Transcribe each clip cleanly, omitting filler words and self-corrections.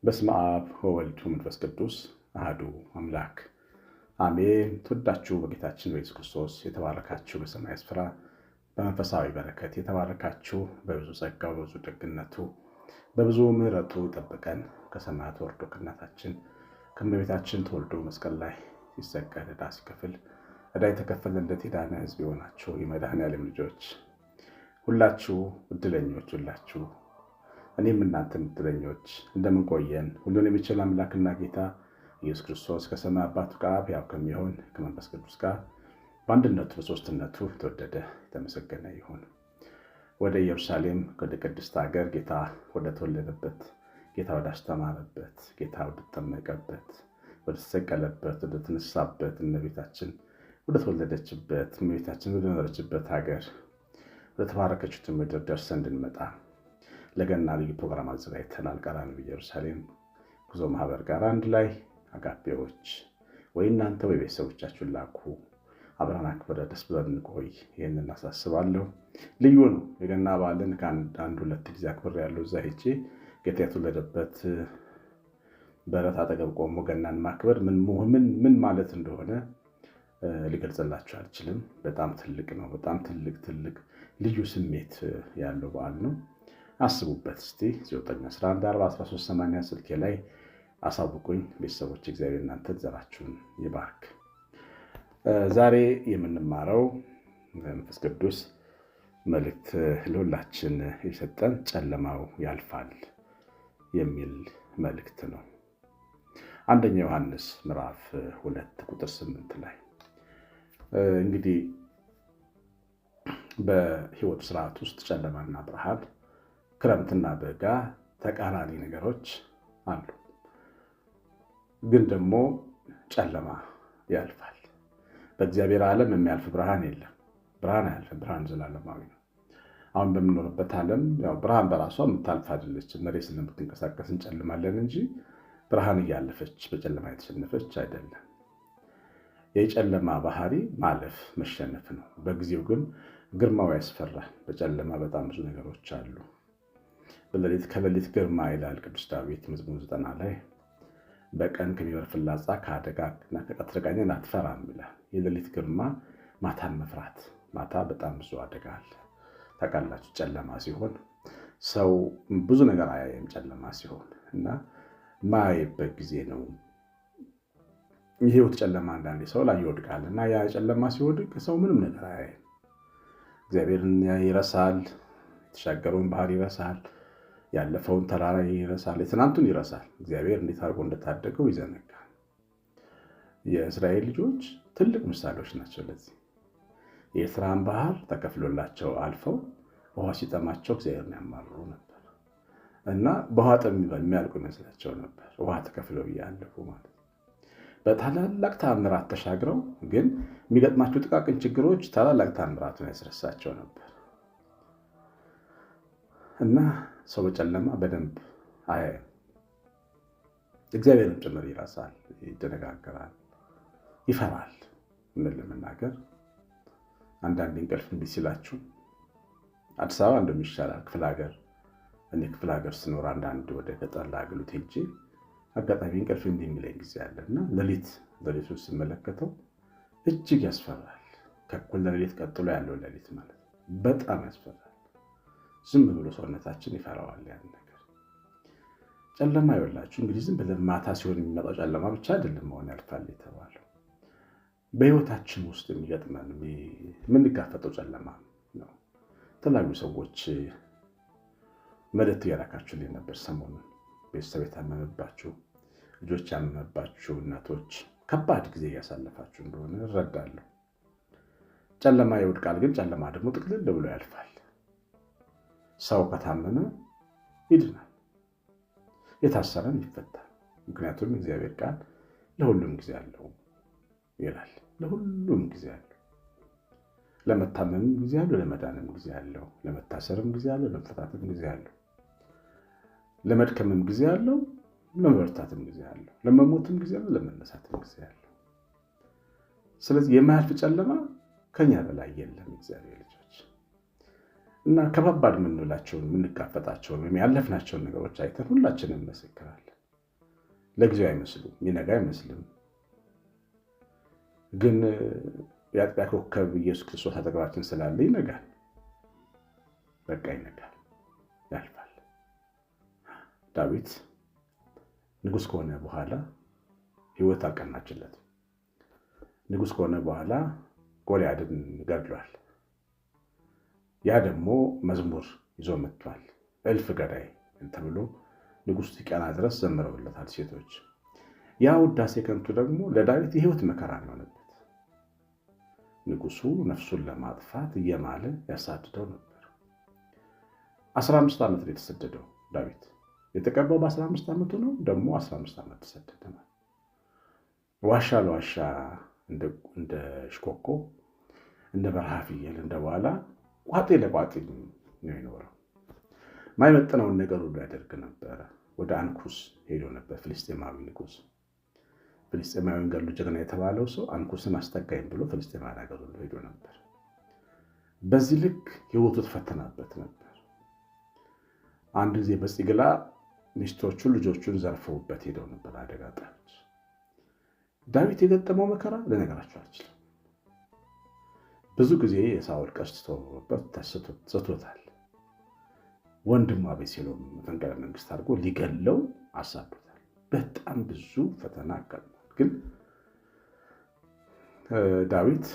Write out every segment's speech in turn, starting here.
በስመ አብ ወወልድ ወመንፈስ ቅዱስ አሐዱ አምላክ አሜን። ተወዳችሁ በጌታችን በኢየሱስ ክርስቶስ የተባረካችሁ በሰማይ ስፍራ በመንፈሳዊ በረከት የተባረካችሁ በብዙ ጸጋው በብዙ ደግነቱ በብዙ ምሕረቱ ይጠብቀን ከሰማያት ወርዶ ከእናታችን ከእመቤታችን ተወልዶ መስቀል ላይ ሲሰቀል ዕዳ ሲከፍል ዕዳ የተከፈለለት የዳነ ሕዝብ የሆናችሁ የመድኃኔዓለም ልጆች ሁላችሁ ዕድለኞች ሁላችሁ እኔም እናንተም ዕድለኞች እንደምን ቆየን? ሁሉን የሚችል አምላክና ጌታ ኢየሱስ ክርስቶስ ከሰማይ አባቱ ጋር ሕያው ከሚሆን ከመንፈስ ቅዱስ ጋር በአንድነቱ በሦስትነቱ የተወደደ የተመሰገነ ይሁን። ወደ ኢየሩሳሌም ወደ ቅድስት ሀገር ጌታ ወደ ተወለደበት ጌታ ወደ አስተማረበት ጌታ ወደ ተጠመቀበት ወደ ተሰቀለበት ወደ ተነሳበት እመቤታችን ወደ ተወለደችበት እመቤታችን ወደ ኖረችበት ሀገር ወደ ተባረከችው ምድር ደርሰን እንድንመጣ ለገና ልዩ ፕሮግራም አዘጋጅተናል። ቀራንዮ ኢየሩሳሌም ጉዞ ማህበር ጋር አንድ ላይ አጋፔዎች ወይ እናንተ ወይ ቤተሰቦቻችሁን ላኩ። አብረን አክብረን ደስ ብለን እንቆይ። ይህንን እናሳስባለሁ። ልዩ ነው። የገና በዓልን ከአንድ ሁለት ጊዜ አክብሬያለሁ። እዛ ሄጄ ጌታ የተወለደበት በረት አጠገብ ቆሞ ገናን ማክበር ምን ማለት እንደሆነ ሊገልጽላችሁ አልችልም። በጣም ትልቅ ነው። በጣም ትልቅ ልዩ ስሜት ያለው በዓል ነው። አስቡበት እስቲ 9114138 ስልኬ ላይ አሳውቁኝ። ቤተሰቦች እግዚአብሔር እናንተ ዘራችሁን ይባርክ። ዛሬ የምንማረው መንፈስ ቅዱስ መልእክት ለሁላችን የሰጠን ጨለማው ያልፋል የሚል መልእክት ነው። አንደኛ ዮሐንስ ምዕራፍ 2 ቁጥር 8 ላይ እንግዲህ በሕይወት ስርዓት ውስጥ ጨለማና ብርሃን ክረምትና በጋ ተቃራኒ ነገሮች አሉ። ግን ደግሞ ጨለማ ያልፋል። በእግዚአብሔር ዓለም የሚያልፍ ብርሃን የለም። ብርሃን አያልፍም። ብርሃን ዘላለማዊ ነው። አሁን በምንኖርበት ዓለም ብርሃን በራሷ የምታልፍ አይደለች። መሬት ስለምትንቀሳቀስ እንጨልማለን እንጂ ብርሃን እያለፈች በጨለማ የተሸነፈች አይደለም። የጨለማ ባህሪ ማለፍ መሸነፍ ነው። በጊዜው ግን ግርማው ያስፈራል። በጨለማ በጣም ብዙ ነገሮች አሉ። ከሌሊት ግርማ ይላል ቅዱስ ዳዊት መዝሙር 90 ላይ በቀን ከሚበር ፍላጻ ከአደጋና ከቀትር ጋኔን አትፈራም ይላል። የሌሊት ግርማ ማታን መፍራት። ማታ በጣም ብዙ አደጋ አለ። ታውቃላችሁ፣ ጨለማ ሲሆን ሰው ብዙ ነገር አያየም። ጨለማ ሲሆን እና ማያይበት ጊዜ ነው። የህይወት ጨለማ አንዳንዴ ሰው ላይ ይወድቃል እና ያ ጨለማ ሲወድቅ ሰው ምንም ነገር አያይም። እግዚአብሔርን ይረሳል። የተሻገረውን ባህር ይረሳል። ያለፈውን ተራራ ይረሳል። የትናንቱን ይረሳል። እግዚአብሔር እንዴት አድርጎ እንደታደገው ይዘነጋል። የእስራኤል ልጆች ትልቅ ምሳሌዎች ናቸው ለዚህ። የኤርትራን ባህር ተከፍሎላቸው አልፈው ውሃ ሲጠማቸው እግዚአብሔርን ያማርሩ ነበር እና በውሃ ጥም የሚያልቁ ይመስላቸው ነበር። ውሃ ተከፍለው እያለፉ ማለት ነው። በታላላቅ ተአምራት ተሻግረው ግን የሚገጥማቸው ጥቃቅን ችግሮች ታላላቅ ተአምራቱን ያስረሳቸው ነበር እና ሰው በጨለማ በደንብ አያይም። እግዚአብሔርን ጭምር ይረሳል፣ ይደነጋገራል፣ ይፈራል። ምን ለመናገር አንዳንድ እንቅልፍ እምቢ ሲላችሁ አዲስ አበባ እንደውም ይሻላል ክፍለ ሀገር። እኔ ክፍለ ሀገር ስኖር አንዳንድ ወደ ገጠር ለአገልግሎት ሄጄ አጋጣሚ እንቅልፍ እምቢ የሚለኝ ጊዜ አለ እና ሌሊቱን ስመለከተው እጅግ ያስፈራል። ከእኩለ ሌሊት ቀጥሎ ያለው ሌሊት ማለት በጣም ያስፈራል። ዝም ብሎ ሰውነታችን ይፈራዋል ያን ነገር። ጨለማ ይወላችሁ እንግዲህ ዝም ብለን ማታ ሲሆን የሚመጣው ጨለማ ብቻ አይደለም መሆን ያልፋል የተባለው። በሕይወታችን ውስጥ የሚገጥመን የምንጋፈጠው ጨለማ ነው። የተለያዩ ሰዎች መልእክት እያላካችሁልኝ ነበር ሰሞኑን። ቤተሰብ የታመመባችሁ፣ ልጆች ያመመባችሁ እናቶች ከባድ ጊዜ እያሳለፋችሁ እንደሆነ እረዳለሁ። ጨለማ ይወድቃል፣ ግን ጨለማ ደግሞ ጥቅልል ብሎ ያልፋል። ሰው ከታመመ ይድናል፣ የታሰረም ይፈታል። ምክንያቱም እግዚአብሔር ቃል ለሁሉም ጊዜ አለው ይላል። ለሁሉም ጊዜ አለው። ለመታመምም ጊዜ አለው፣ ለመዳንም ጊዜ አለው፣ ለመታሰርም ጊዜ አለው፣ ለመፈታትም ጊዜ አለው፣ ለመድከምም ጊዜ አለው፣ ለመበርታትም ጊዜ አለው፣ ለመሞትም ጊዜ አለው፣ ለመነሳትም ጊዜ አለው። ስለዚህ የማያልፍ ጨለማ ከኛ በላይ የለም። እግዚአብሔር ልጆች እና ከባባድ የምንላቸውን የምንጋፈጣቸውን ወይም ያለፍናቸውን ነገሮች አይተን ሁላችንም እንመሰክራለን። ለጊዜው አይመስሉም፣ የሚነጋ አይመስልም። ግን የአጥቢያ ኮከብ ኢየሱስ ክርስቶስ አጠገባችን ስላለ ይነጋል። በቃ ይነጋል፣ ያልፋል። ዳዊት ንጉሥ ከሆነ በኋላ ሕይወት አልቀናችለትም። ንጉሥ ከሆነ በኋላ ጎልያድን ገድሏል። ያ ደግሞ መዝሙር ይዞ መጥቷል። እልፍ ገዳይ ተብሎ ንጉሥ ሲቀና ድረስ ዘምረውለታል ሴቶች። ያ ውዳሴ ከንቱ ደግሞ ለዳዊት የሕይወት መከራ ነው የሆነበት። ንጉሡ ነፍሱን ለማጥፋት እየማለ ያሳድደው ነበር። 15 ዓመት ነው የተሰደደው ዳዊት። የተቀባው በ15 ዓመቱ ነው። ደግሞ 15 ዓመት ተሰደደ። ዋሻ ለዋሻ እንደ ሽኮኮ፣ እንደ በረሃ ፍየል፣ እንደ በኋላ ቋጤ ለቋጤ ነው የኖረው። ማይመጥነውን ነገር ሁሉ ያደርግ ነበረ። ወደ አንኩስ ሄዶ ነበር። ፍልስጤማዊ ንጉሥ፣ ፍልስጤማዊን ገድሉ ጀግና የተባለው ሰው አንኩስን አስጠጋኝ ብሎ ፍልስጤማዊ ሀገር ሁሉ ሄዶ ነበር። በዚህ ልክ ሕይወቱ ተፈተናበት ነበር። አንድ ጊዜ በፂግላ ሚስቶቹን ልጆቹን ዘርፈውበት ሄደው ነበር አደጋ ጣዮች። ዳዊት የገጠመው መከራ ልነግራችሁ አልችልም። ብዙ ጊዜ የሳኦል ቀስት ተወርውሮበት ተስቶታል። ወንድሙ አቤሴሎም መፈንቅለ መንግስት አድርጎ ሊገለው አሳዶታል። በጣም ብዙ ፈተና አጋጥሟል። ግን ዳዊት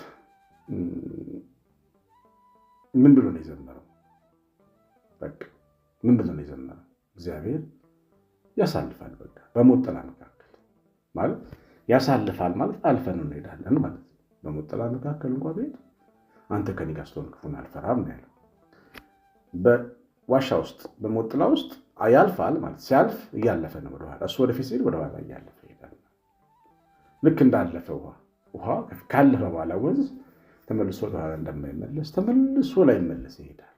ምን ብሎ ነው የዘመረው? በቃ ምን ብሎ ነው የዘመረው? እግዚአብሔር ያሳልፋል። በቃ በሞት ጥላ መካከል ማለት ያሳልፋል ማለት አልፈን እንሄዳለን ማለት ነው። በሞት ጥላ መካከል እንኳን ብሄድ አንተ ከኔ ጋር ስትሆን ክፉን አልፈራም ነው ያለው። በዋሻ ውስጥ በሞት ጥላ ውስጥ ያልፋል ማለት ሲያልፍ እያለፈ ነው ወደኋላ። እሱ ወደፊት ሲሄድ ወደኋላ እያለፈ ይሄዳል። ልክ እንዳለፈ ውሃ ካለፈ በኋላ ወንዝ ተመልሶ ወደኋላ እንደማይመለስ ተመልሶ ላይ መለስ ይሄዳል።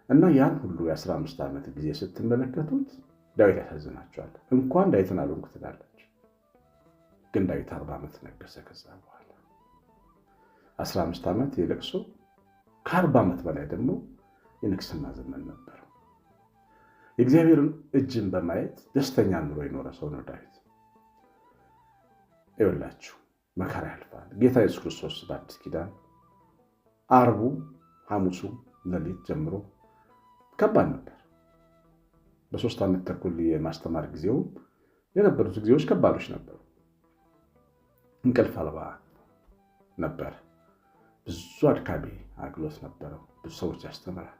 እና ያን ሁሉ የ15 ዓመት ጊዜ ስትመለከቱት ዳዊት ያሳዝናቸዋል። እንኳን ዳዊትን አልሆንኩ ትላለች። ግን ዳዊት 40 ዓመት ነገሰ። ከዛ በኋላ 15 ዓመት የለቅሶ ከ40 ዓመት በላይ ደግሞ የንግስና ዘመን ነበረው። የእግዚአብሔርን እጅን በማየት ደስተኛ ኑሮ የኖረ ሰው ነው ዳዊት። ይኸውላችሁ መከራ ያልፋል። ጌታ ኢየሱስ ክርስቶስ በአዲስ ኪዳን ዓርቡ ሐሙሱ ሌሊት ጀምሮ ከባድ ነበር። በ3 ዓመት ተኩል የማስተማር ጊዜው የነበሩት ጊዜዎች ከባዶች ነበሩ። እንቅልፍ አልባ ነበር። ብዙ አድካሚ አገልግሎት ነበረው። ብዙ ሰዎች ያስተምራል።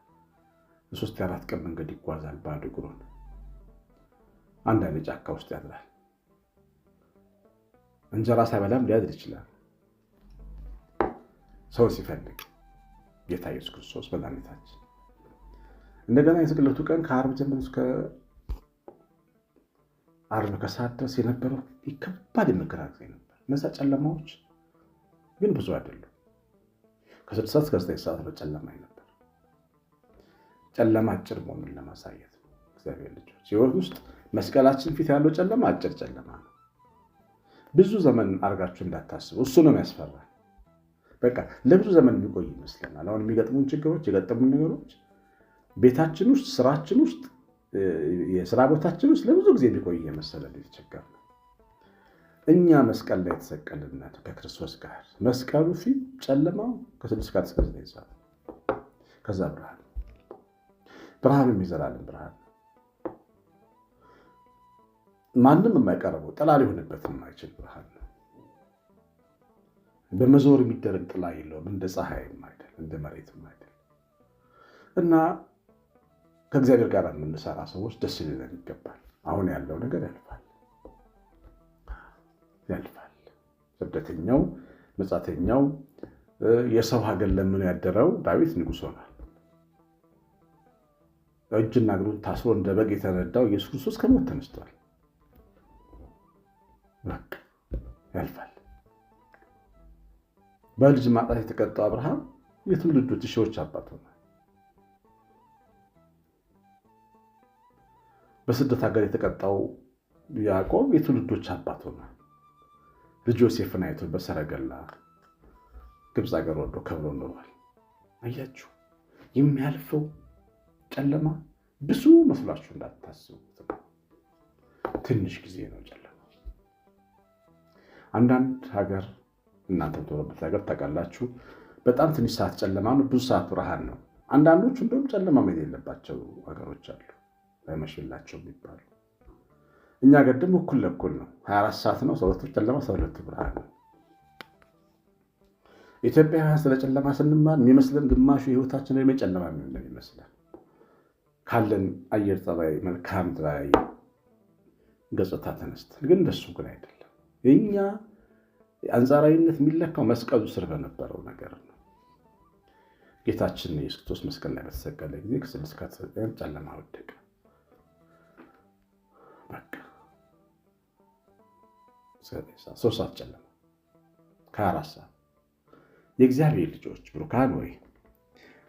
የ3 የ4 ቀን መንገድ ይጓዛል ባዶ እግሩን። አንዳንድ ጫካ ውስጥ ያድራል። እንጀራ ሳይበላም ሊያድር ይችላል። ሰው ሲፈልግ ጌታ ኢየሱስ ክርስቶስ መድኃኒታችን እንደገና የስቅለቱ ቀን ከዓርብ ጀምሮ እስከ ዓርብ ከሰዓት ድረስ የነበረው ከባድ የመከራ ጊዜ ነበር። እነዛ ጨለማዎች ግን ብዙ አይደሉም። ከ6 ሰዓት እስከ 9 ሰዓት በጨለማ ነበር። ጨለማ አጭር መሆኑን ለማሳየት ነው። እግዚአብሔር ልጆች ሕይወት ውስጥ መስቀላችን ፊት ያለው ጨለማ አጭር ጨለማ ነው። ብዙ ዘመን አድርጋችሁ እንዳታስቡ። እሱ ነው የሚያስፈራ። በቃ ለብዙ ዘመን የሚቆይ ይመስለናል። አሁን የሚገጥሙን ችግሮች፣ የገጠሙን ነገሮች ቤታችን ውስጥ፣ ስራችን ውስጥ፣ የስራ ቦታችን ውስጥ ለብዙ ጊዜ የሚቆይ የመሰለን የተቸገር ነው። እኛ መስቀል ላይ የተሰቀልነት ከክርስቶስ ጋር መስቀሉ ፊት ጨለማው ከ6 ሰዓት እስከ 9 ሰዓት፣ ከዛ ብርሃኑ የሚዘላለም ብርሃን፣ ማንም የማይቀርበው ጥላ ሊሆንበት የማይችል ብርሃን ነው። በመዞር የሚደረግ ጥላ የለውም። እንደ ፀሐይም አይደል፣ እንደ መሬትም አይደል። እና ከእግዚአብሔር ጋር የምንሰራ ሰዎች ደስ ሊለን ይገባል። አሁን ያለው ነገር ያልፋል። ስደተኛው፣ መጻተኛው፣ የሰው ሀገር ለምኖ ያደረው ዳዊት ንጉሥ ሆኗል። እጅና እግሩን ታስሮ እንደ በግ የተነዳው ኢየሱስ ክርስቶስ ከሞት ተነስቷል። በቃ ያልፋል። በልጅ ማጣት የተቀጣው አብርሃም የትውልዶች ሺዎች አባት ሆኗል። በስደት ሀገር የተቀጣው ያዕቆብ የትውልዶች አባት ሆኗል። ልጅ ዮሴፍን አይቶ በሰረገላ ግብፅ ሀገር ወርዶ ከብሮ ኖሯል። አያችሁ፣ የሚያልፈው ጨለማ ብዙ መስሏችሁ እንዳታስቡት። ትንሽ ጊዜ ነው ጨለማ። አንዳንድ ሀገር እናንተ የምትኖሩበት ሀገር ታውቃላችሁ፣ በጣም ትንሽ ሰዓት ጨለማ ነው፣ ብዙ ሰዓት ብርሃን ነው። አንዳንዶቹ እንደውም ጨለማ የሌለባቸው ሀገሮች አሉ፣ አይመሽላቸው የሚባሉ። እኛ ሀገር ደግሞ እኩል ለእኩል ነው፣ 24 ሰዓት ነው፣ 12 ጨለማ 12 ብርሃን ነው። ኢትዮጵያውያን ስለ ጨለማ ስንማር የሚመስለን ግማሹ የህይወታችን ዕድሜ ጨለማ የሚሆን ይመስላል። ካለን አየር ጠባይ፣ መልክዓ ምድራዊ ገጽታ ተነስተን ግን እንደሱ ግን አይደለም። የእኛ አንጻራዊነት የሚለካው መስቀሉ ስር በነበረው ነገር ነው። ጌታችን ኢየሱስ ክርስቶስ መስቀል ላይ በተሰቀለ ጊዜ ከ6 ከ9 ጨለማ ወደቀ። በቃ 3 ሰዓት ጨለማ ከ4 ሰዓት። የእግዚአብሔር ልጆች ብሩካን ወይ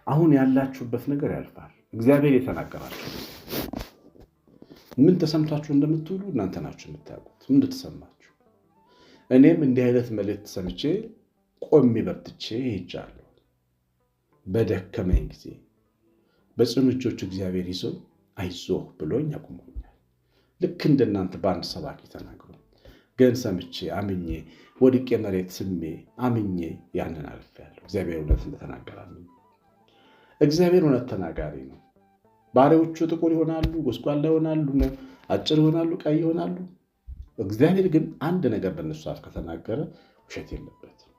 አሁን ያላችሁበት ነገር ያልፋል። እግዚአብሔር የተናገራችሁ ምን ተሰምታችሁ እንደምትውሉ እናንተ ናችሁ የምታውቁት። ምን እንደተሰማችሁ እኔም እንዲህ አይነት መልእክት ሰምቼ ቆሜ በርትቼ ሄጃለሁ። በደከመኝ ጊዜ በጽኑ እጆቹ እግዚአብሔር ይዞኝ አይዞህ ብሎኝ አቁሞኛል። ልክ እንደናንተ በአንድ ሰባኪ ተናግሮ ግን ሰምቼ አምኜ ወድቄ መሬት ስሜ አምኜ ያንን አልፌያለሁ። እግዚአብሔር እውነት እንደተናገረ እግዚአብሔር እውነት ተናጋሪ ነው። ባሪያዎቹ ጥቁር ይሆናሉ፣ ጎስቋላ ይሆናሉ፣ አጭር ይሆናሉ፣ ቀይ ይሆናሉ። እግዚአብሔር ግን አንድ ነገር በእነሱ አፍ ከተናገረ ውሸት የለበትም።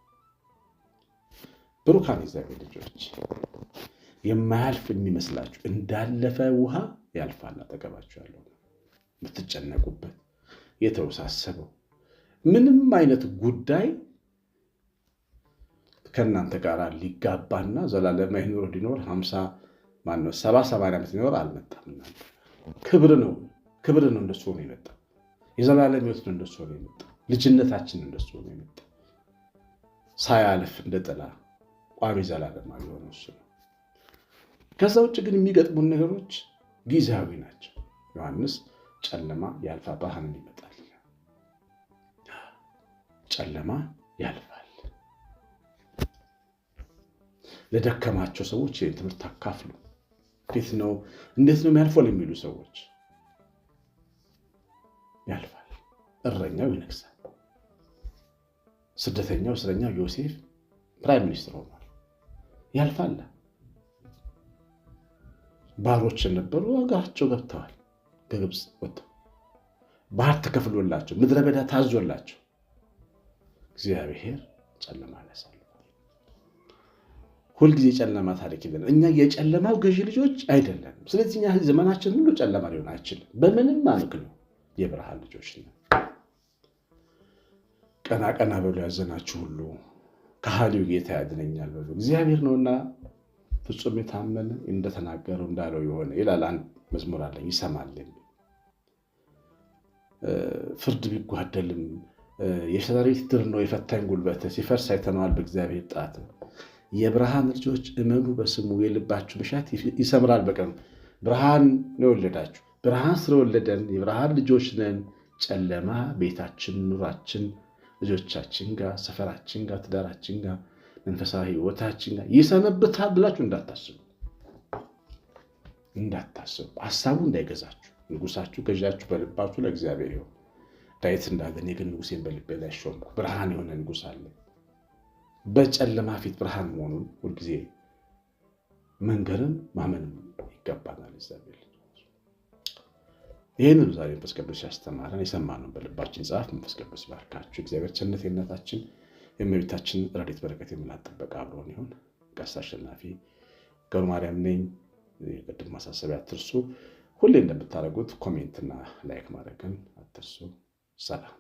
ብሩካን እግዚአብሔር ልጆች የማያልፍ የሚመስላችሁ እንዳለፈ ውሃ ያልፋል። አጠገባችሁ ያለው የምትጨነቁበት የተወሳሰበው ምንም አይነት ጉዳይ ከእናንተ ጋር ሊጋባና ዘላለማዊ ኑሮ ሊኖር 70-80 ዓመት ሊኖር አልመጣም። ክብር ነው እንደሱ ነው የመጣው። የዘላለም ሕይወት ነው እንደሱ ነው የመጣው። ልጅነታችን እንደሱ ነው የመጣው። ሳያልፍ እንደ ጥላ ቋሚ ዘላለማዊ የሆነ እሱ ነው። ከዛ ውጭ ግን የሚገጥሙን ነገሮች ጊዜያዊ ናቸው። ዮሐንስ ጨለማ ያልፋል፣ ብርሃን ይመጣል። ጨለማ ያልፋል። ለደከማቸው ሰዎች ይህን ትምህርት አካፍሉ። እንዴት ነው የሚያልፈው የሚሉ ሰዎች ያልፋል። እረኛው ይነግሳል። ስደተኛው እስረኛው ዮሴፍ ፕራይም ሚኒስትር ሆኗል። ያልፋል። ባሮች የነበሩ ሀገራቸው ገብተዋል። ከግብፅ ወጥተው ባህር ተከፍሎላቸው ምድረ በዳ ታዞላቸው እግዚአብሔር ጨለማ ያሳልፋል። ሁልጊዜ ጨለማ ታሪክ የለን። እኛ የጨለማው ገዢ ልጆች አይደለንም። ስለዚህ እኛ ዘመናችን ሁሉ ጨለማ ሊሆን አይችልም። በምንም ማንክ ነው የብርሃን ልጆች ነን። ቀና ቀና በሉ ያዘናችሁ ሁሉ ከሃሊው ጌታ ያድነኛል በሉ። እግዚአብሔር ነውና ፍጹም የታመነ እንደተናገረው እንዳለው የሆነ ይላል። አንድ መዝሙር አለኝ ይሰማል። ፍርድ ቢጓደልም የሸረሪት ድር ነው የፈታኝ ጉልበት፣ ሲፈርስ አይተነዋል በእግዚአብሔር ጣት። የብርሃን ልጆች እመኑ በስሙ የልባችሁ መሻት ይሰምራል በቀኑ። ብርሃን ነው የወለዳችሁ። ብርሃን ስለወለደን የብርሃን ልጆች ነን። ጨለማ ቤታችን፣ ኑራችን፣ ልጆቻችን ጋር፣ ሰፈራችን ጋር፣ ትዳራችን ጋር፣ መንፈሳዊ ሕይወታችን ጋር ይሰነብታል ብላችሁ እንዳታስቡ። ሀሳቡ እንዳይገዛችሁ። ንጉሳችሁ ገዣችሁ በልባችሁ ለእግዚአብሔር ይሁን። ዳዊት እንዳለ እኔ ግን ንጉሴን በልቤ ላይ ሾምኩ። ብርሃን የሆነ ንጉሥ አለ። በጨለማ ፊት ብርሃን መሆኑን ሁልጊዜ መንገርን ማመንም ይገባናል። እግዚአብሔር ይህንን ዛሬ መንፈስ ቅዱስ ያስተማረን የሰማነውን በልባችን ጻፍ። መንፈስ ቅዱስ ይባርካችሁ። እግዚአብሔር ቸርነት የእናታችን የእመቤታችን ረድኤት በረከት የምላት ጥበቃ አብሮን ይሁን። ቀሲስ አሸናፊ ገብረ ማርያም ነኝ። የቅድም ማሳሰቢያ አትርሱ። ሁሌ እንደምታደርጉት ኮሜንትና ላይክ ማድረግን አትርሱ። ሰላም